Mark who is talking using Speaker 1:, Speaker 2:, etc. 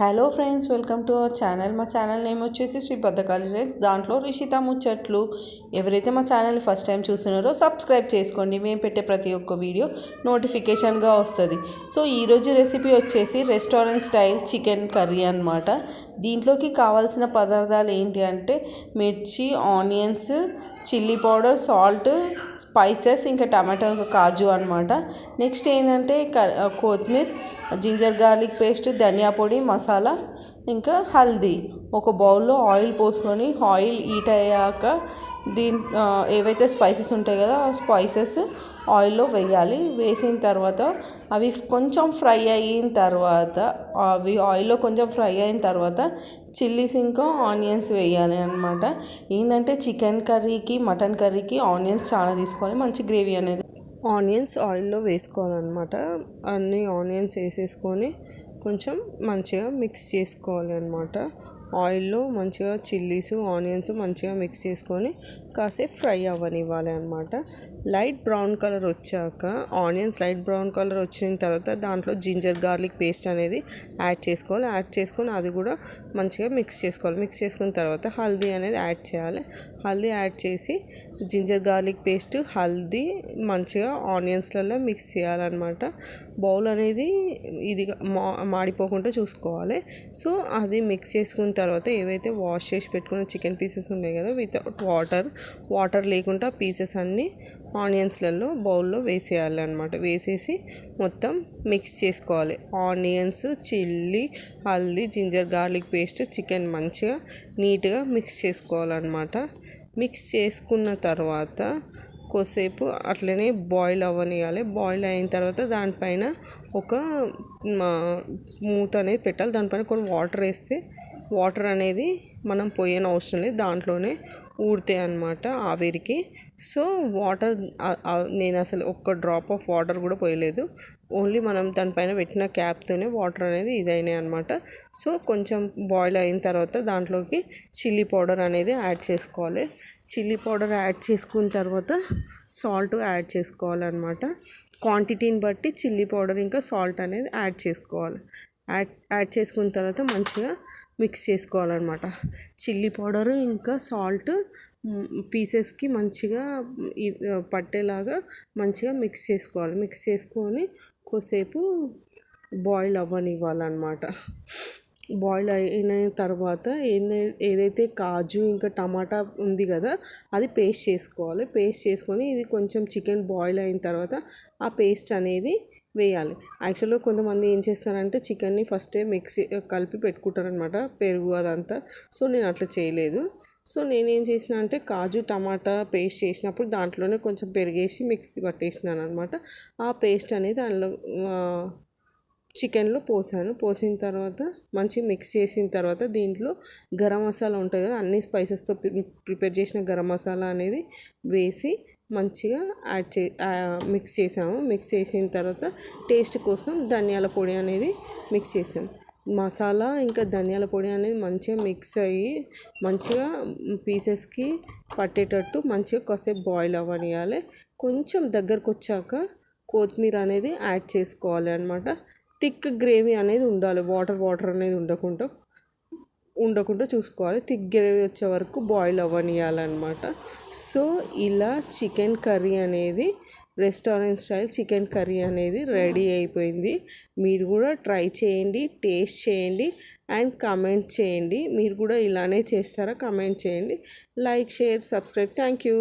Speaker 1: Hello friends, welcome to our channel. మా channel name వచ్చేసి Shri Bhadrakali friends. దాంట్లో రిషిత ముచ్చట్లు. ఎవరైతే మా ఛానల్ని ఫస్ట్ టైం చూస్తున్నారో సబ్స్క్రైబ్ చేసుకోండి. మేము పెట్టే ప్రతి ఒక్క వీడియో నోటిఫికేషన్గా వస్తుంది. సో ఈరోజు రెసిపీ వచ్చేసి రెస్టారెంట్ స్టైల్ చికెన్ కర్రీ అనమాట. దీంట్లోకి కావాల్సిన పదార్థాలు ఏంటి అంటే మిర్చి, onions, chilli powder, salt, spices, ఇంకా టమాటో, కాజు అనమాట. నెక్స్ట్ ఏంటంటే కొత్తిమీర, జింజర్ గార్లిక్ పేస్ట్, ధనియా పొడి, మసాలా, ఇంకా హల్దీ. ఒక బౌల్లో ఆయిల్ పోసుకొని ఆయిల్ హీట్ అయ్యాక ఏవైతే స్పైసెస్ ఉంటాయి కదా ఆ స్పైసెస్ ఆయిల్లో వేయాలి. వేసిన తర్వాత అవి కొంచెం ఫ్రై అయిన తర్వాత ఆయిల్లో కొంచెం ఫ్రై అయిన తర్వాత చిల్లీస్ ఇంకా ఆనియన్స్ వేయాలి అనమాట. ఏంటంటే చికెన్ కర్రీకి, మటన్ కర్రీకి ఆనియన్స్ చాలా తీసుకోవాలి, మంచి గ్రేవీ అనేది. ఆనియన్స్ ఆయిల్లో వేసుకోవాలన్నమాట. అన్ని ఆనియన్స్ వేసేసుకొని కొంచెం మంచిగా మిక్స్ చేసుకోవాలి అన్నమాట. ఆయిల్లో మంచిగా చిల్లీస్, ఆనియన్స్ మంచిగా మిక్స్ చేసుకొని కాసేపు ఫ్రై అవ్వనివ్వాలి అనమాట. లైట్ బ్రౌన్ కలర్ వచ్చాక, ఆనియన్స్ లైట్ బ్రౌన్ కలర్ వచ్చిన తర్వాత దాంట్లో జింజర్ గార్లిక్ పేస్ట్ అనేది యాడ్ చేసుకోవాలి. యాడ్ చేసుకొని అది కూడా మంచిగా మిక్స్ చేసుకోవాలి. మిక్స్ చేసుకున్న తర్వాత హల్దీ అనేది యాడ్ చేయాలి. హల్దీ యాడ్ చేసి జింజర్ గార్లిక్ పేస్ట్, హల్దీ మంచిగా ఆనియన్స్లలో మిక్స్ చేయాలన్నమాట. బౌల్ అనేది ఇది మాడిపోకుండా చూసుకోవాలి. సో అది మిక్స్ చేసుకున్న తర్వాత ఏవైతే వాష్ చేసి పెట్టుకున్న చికెన్ పీసెస్ ఉన్నాయి కదా, వితౌట్ వాటర్ లేకుండా పీసెస్ అన్నీ ఆనియన్స్లలో బౌల్లో వేసేయాలి అనమాట. వేసేసి మొత్తం మిక్స్ చేసుకోవాలి. ఆనియన్స్, చిల్లీ, హల్దీ, జింజర్ గార్లిక్ పేస్ట్, చికెన్ మంచిగా నీట్గా మిక్స్ చేసుకోవాలన్నమాట. మిక్స్ చేసుకున్న తర్వాత కొద్దిసేపు అట్లనే బాయిల్ అవ్వనియాలి. బాయిల్ అయిన తర్వాత దానిపైన ఒక మూత అనేది పెట్టాలి. దానిపైన కొన్ని వాటర్ వేస్తే వాటర్ అనేది మనం పోయని అవసరం లేదు, దాంట్లోనే ఊడతాయి అన్నమాట ఆవిరికి. సో వాటర్ నేను అసలు ఒక్క డ్రాప్ ఆఫ్ వాటర్ కూడా పోయలేదు. ఓన్లీ మనం దానిపైన పెట్టిన క్యాప్తోనే వాటర్ అనేది ఇదైనాయి అనమాట. సో కొంచెం బాయిల్ అయిన తర్వాత దాంట్లోకి చిల్లీ పౌడర్ అనేది యాడ్ చేసుకోవాలి. చిల్లీ పౌడర్ యాడ్ చేసుకున్న తర్వాత సాల్ట్ యాడ్ చేసుకోవాలన్నమాట. క్వాంటిటీని బట్టి చిల్లీ పౌడర్ ఇంకా సాల్ట్ అనేది యాడ్ చేసుకోవాలి. యాడ్ చేసుకున్న తర్వాత మంచిగా మిక్స్ చేసుకోవాలన్నమాట. చిల్లీ పౌడర్ ఇంకా సాల్ట్ పీసెస్కి మంచిగా పట్టేలాగా మంచిగా మిక్స్ చేసుకోవాలి. మిక్స్ చేసుకొని కొద్దిసేపు బాయిల్ అవ్వనివ్వాలన్నమాట. బాయిల్ అయిన తర్వాత ఏదైతే కాజు ఇంకా టమాటా ఉంది కదా అది పేస్ట్ చేసుకోవాలి. పేస్ట్ చేసుకొని ఇది కొంచెం చికెన్ బాయిల్ అయిన తర్వాత ఆ పేస్ట్ అనేది వేయాలి. యాక్చువల్గా కొంతమంది ఏం చేస్తారంటే చికెన్ని ఫస్టే మిక్సీ కలిపి పెట్టుకుంటారనమాట, పెరుగు అదంతా. సో నేను అట్లా చేయలేదు. సో నేనేం చేసిన అంటే కాజు టమాటా పేస్ట్ చేసినప్పుడు దాంట్లోనే కొంచెం పెరిగేసి మిక్సీ పట్టేసినాను అనమాట. ఆ పేస్ట్ అనేది అందులో చికెన్లో పోసిన తర్వాత మంచి మిక్స్ చేసిన తర్వాత దీంట్లో గరం మసాలా ఉంటుంది కదా, అన్ని స్పైసెస్తో ప్రిపేర్ చేసిన గరం మసాలా అనేది వేసి మంచిగా మిక్స్ చేసాము. మిక్స్ చేసిన తర్వాత టేస్ట్ కోసం ధనియాల పొడి అనేది మిక్స్ చేసాము. మసాలా ఇంకా ధనియాల పొడి అనేది మంచిగా మిక్స్ అయ్యి మంచిగా పీసెస్కి పట్టేటట్టు మంచిగా కాసేపు బాయిల్ అవ్వనియాలి. కొంచెం దగ్గరకు వచ్చాక కొత్తిమీర అనేది యాడ్ చేసుకోవాలి అనమాట. థిక్ గ్రేవీ అనేది ఉండాలి, వాటర్ అనేది ఉండకుండా చూసుకోవాలి. థిక్ గ్రేవీ వచ్చే వరకు బాయిల్ అవ్వనియాలన్నమాట. సో ఇలా చికెన్ కర్రీ అనేది రెస్టారెంట్ స్టైల్ చికెన్ కర్రీ అనేది రెడీ అయిపోయింది. మీరు కూడా ట్రై చేయండి, టేస్ట్ చేయండి అండ్ కమెంట్ చేయండి. మీరు కూడా ఇలానే చేస్తారా? కమెంట్ చేయండి. Like, share, subscribe. Thank you.